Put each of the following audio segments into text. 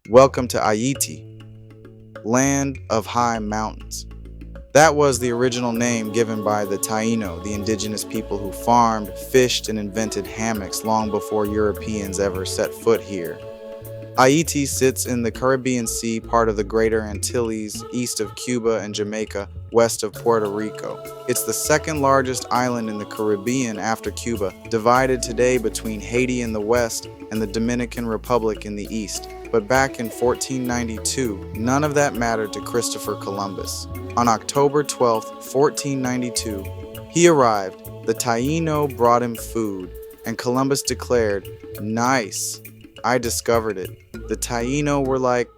Welcome to Haiti, land of high mountains. That was the original name given by the Taino, the indigenous people who farmed, fished, and invented hammocks long before Europeans ever set foot here. Haiti sits in the Caribbean Sea, part of the Greater Antilles, east of Cuba and Jamaica, west of Puerto Rico. It's the second largest island in the Caribbean after Cuba, divided today between Haiti in the west and the Dominican Republic in the east. But back in 1492, none of that mattered to Christopher Columbus. On October 12, 1492, he arrived, the Taíno brought him food, and Columbus declared, "Nice, I discovered it." The Taíno were like,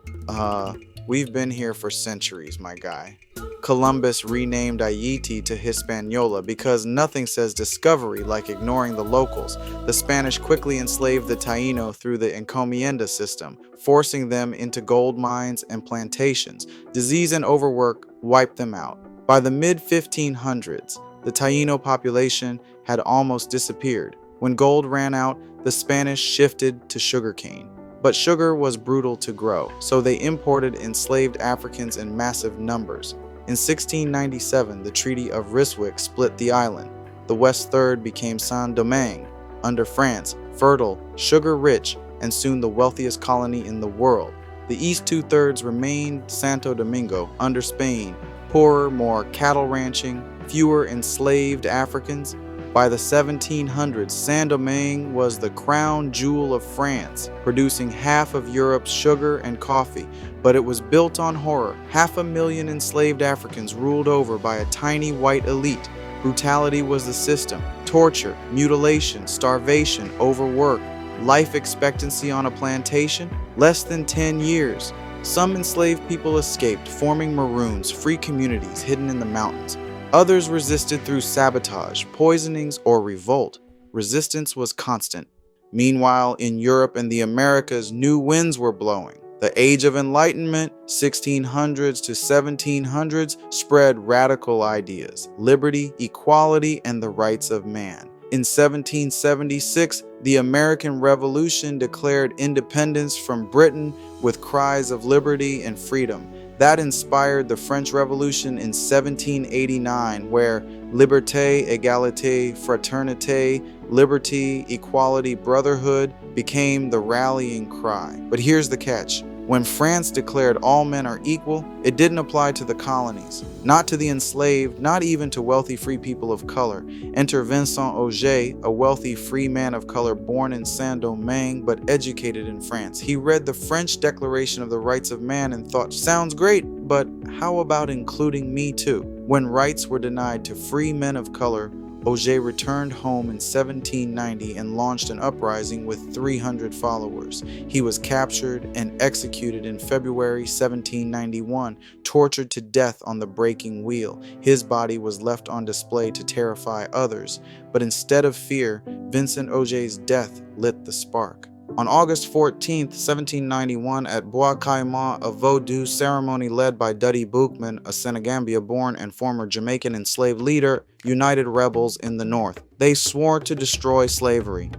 we've been here for centuries, my guy. Columbus renamed Haiti to Hispaniola because nothing says discovery like ignoring the locals. The Spanish quickly enslaved the Taíno through the encomienda system, forcing them into gold mines and plantations. Disease and overwork wiped them out. By the mid-1500s, the Taíno population had almost disappeared. When gold ran out, the Spanish shifted to sugarcane. But sugar was brutal to grow, so they imported enslaved Africans in massive numbers. In 1697, the Treaty of Ryswick split the island. The West Third became Saint-Domingue, under France, fertile, sugar-rich, and soon the wealthiest colony in the world. The East Two-Thirds remained Santo-Domingo, under Spain, poorer, more cattle ranching, fewer enslaved Africans. By the 1700s, Saint-Domingue was the crown jewel of France, producing half of Europe's sugar and coffee. But it was built on horror. 500,000 enslaved Africans ruled over by a tiny white elite. Brutality was the system. Torture, mutilation, starvation, overwork. Life expectancy on a plantation? Less than 10 years. Some enslaved people escaped, forming maroons, free communities hidden in the mountains. Others resisted through sabotage, poisonings, or revolt. Resistance was constant. Meanwhile, in Europe and the Americas, new winds were blowing. The Age of Enlightenment, 1600s to 1700s, spread radical ideas: liberty, equality, and the rights of man. In 1776, the American Revolution declared independence from Britain with cries of liberty and freedom. That inspired the French Revolution in 1789, where liberté, égalité, fraternité, liberty, equality, brotherhood became the rallying cry. But here's the catch. When France declared all men are equal, it didn't apply to the colonies, not to the enslaved, not even to wealthy free people of color. Enter Vincent Ogé, a wealthy free man of color born in Saint-Domingue but educated in France. He read the French Declaration of the Rights of Man and thought, sounds great, but how about including me too? When rights were denied to free men of color, Ogé returned home in 1790 and launched an uprising with 300 followers. He was captured and executed in February 1791, tortured to death on the breaking wheel. His body was left on display to terrify others, but instead of fear, Vincent Ogé's death lit the spark. On August 14, 1791, at Bois Caïman, a Vodou ceremony led by Duddy Boukman, a Senegambia-born and former Jamaican enslaved leader, united rebels in the north. They swore to destroy slavery.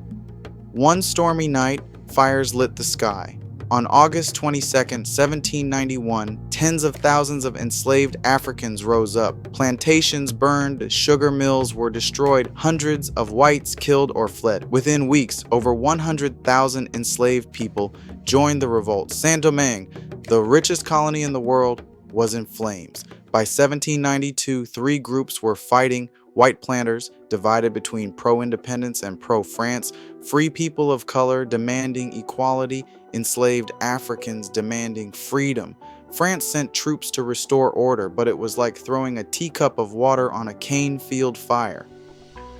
One stormy night, fires lit the sky. On August 22, 1791, tens of thousands of enslaved Africans rose up. Plantations burned, sugar mills were destroyed, hundreds of whites killed or fled. Within weeks, over 100,000 enslaved people joined the revolt. Saint-Domingue, the richest colony in the world, was in flames. By 1792, three groups were fighting: white planters, divided between pro-independence and pro-France, free people of color demanding equality, enslaved Africans demanding freedom. France sent troops to restore order, but it was like throwing a teacup of water on a cane field fire.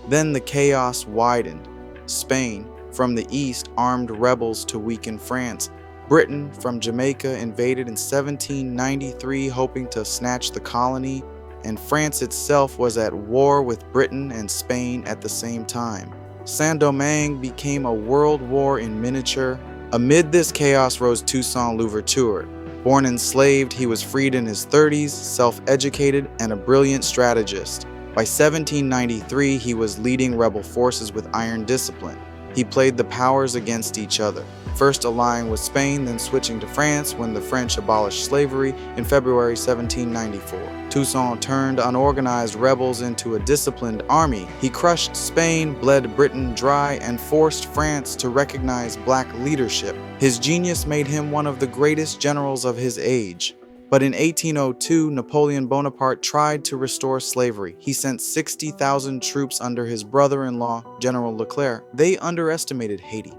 Then the chaos widened. Spain, from the east, armed rebels to weaken France. Britain, from Jamaica, invaded in 1793, hoping to snatch the colony, and France itself was at war with Britain and Spain at the same time. Saint-Domingue became a world war in miniature. Amid this chaos rose Toussaint Louverture. Born enslaved, he was freed in his 30s, self-educated, and a brilliant strategist. By 1793, he was leading rebel forces with iron discipline. He played the powers against each other, first allying with Spain, then switching to France when the French abolished slavery in February 1794. Toussaint turned unorganized rebels into a disciplined army. He crushed Spain, bled Britain dry, and forced France to recognize black leadership. His genius made him one of the greatest generals of his age. But in 1802, Napoleon Bonaparte tried to restore slavery. He sent 60,000 troops under his brother-in-law, General Leclerc. They underestimated Haiti.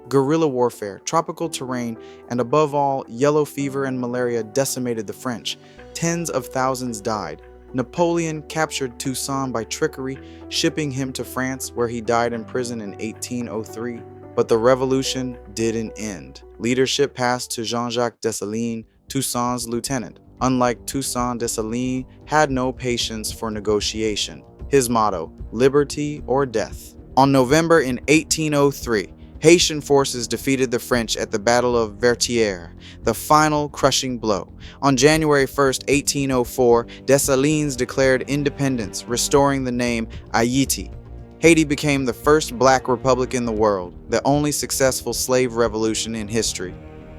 Guerrilla warfare, tropical terrain, and above all, yellow fever and malaria decimated the French. Tens of thousands died. Napoleon captured Toussaint by trickery, shipping him to France, where he died in prison in 1803. But the revolution didn't end. Leadership passed to Jean-Jacques Dessalines, Toussaint's lieutenant. Unlike Toussaint, Dessalines had no patience for negotiation. His motto, liberty or death. On November in 1803, Haitian forces defeated the French at the Battle of Vertières, the final crushing blow. On January 1, 1804, Dessalines declared independence, restoring the name Haiti. Haiti became the first black republic in the world, the only successful slave revolution in history.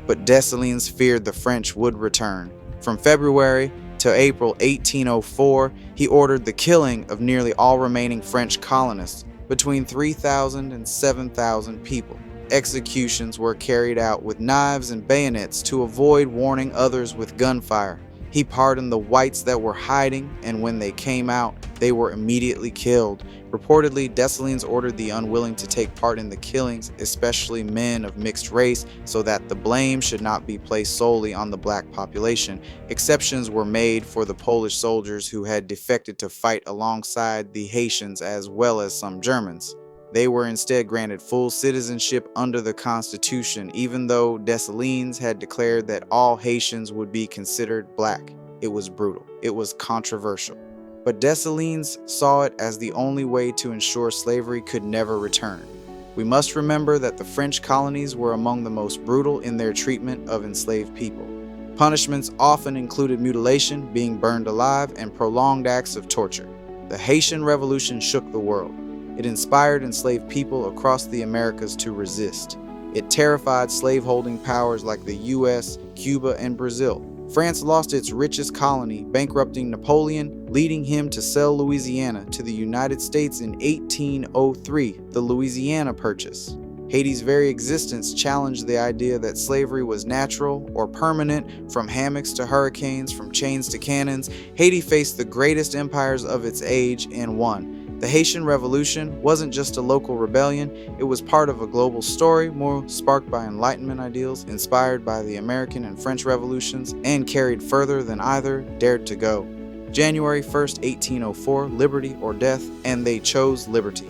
But Dessalines feared the French would return. From February to April 1804, he ordered the killing of nearly all remaining French colonists, between 3,000 and 7,000 people. Executions were carried out with knives and bayonets to avoid warning others with gunfire. He pardoned the whites that were hiding, and when they came out, they were immediately killed. Reportedly, Dessalines ordered the unwilling to take part in the killings, especially men of mixed race, so that the blame should not be placed solely on the black population. Exceptions were made for the Polish soldiers who had defected to fight alongside the Haitians as well as some Germans. They were instead granted full citizenship under the Constitution, even though Dessalines had declared that all Haitians would be considered black. It was brutal. It was controversial. But Dessalines saw it as the only way to ensure slavery could never return. We must remember that the French colonies were among the most brutal in their treatment of enslaved people. Punishments often included mutilation, being burned alive, and prolonged acts of torture. The Haitian Revolution shook the world. It inspired enslaved people across the Americas to resist. It terrified slaveholding powers like the US, Cuba, and Brazil. France lost its richest colony, bankrupting Napoleon, leading him to sell Louisiana to the United States in 1803, the Louisiana Purchase. Haiti's very existence challenged the idea that slavery was natural or permanent. From hammocks to hurricanes, from chains to cannons, Haiti faced the greatest empires of its age and won. The Haitian Revolution wasn't just a local rebellion, it was part of a global story, more sparked by Enlightenment ideals, inspired by the American and French revolutions, and carried further than either dared to go. January 1st, 1804, liberty or death, and they chose liberty.